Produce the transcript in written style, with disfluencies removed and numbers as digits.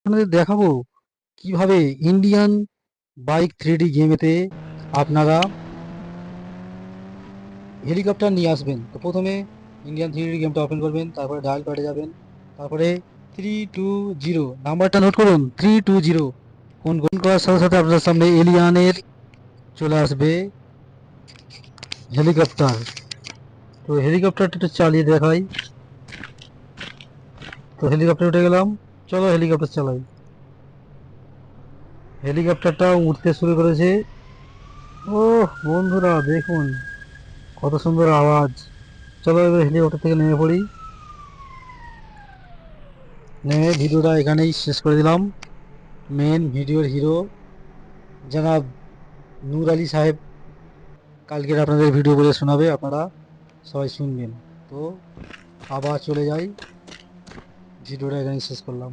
আপনাদের দেখাবো কিভাবে ইন্ডিয়ান বাইক 3D গেমেতে আপনারা হেলিকপ্টার নিয়ে আসবেন। তো প্রথমে ইন্ডিয়ান 3D গেমটা ওপেন করবেন, তারপরে ডায়াল প্যাডে যাবেন, তারপরে 320 নাম্বারটা নোট করুন। 320 ফোন করার সাথে সাথে আপনার সামনে এলিয়ানের চলে আসবে হেলিকপ্টার। তো হেলিকপ্টারটা একটু চালিয়ে দেখাই। তো হেলিকপ্টার উঠে গেলাম, চলো হেলিকপ্টার চালাই। হেলিকপ্টারটা উঠতে শুরু করেছে। ও বন্ধুরা দেখুন কত সুন্দর আওয়াজ। চলো এবার হেলিকপ্টার থেকে নেমে পড়ি। নেমে ভিডিওটা এখানেই শেষ করে দিলাম। মেন ভিডিওর হিরো জনাব নূর আলী সাহেব কালকের আপনাদের ভিডিও বলে শোনাবে, আপনারা সবাই শুনবেন। তো আবার চলে যাই, ভিডিওটা এখানেই শেষ করলাম।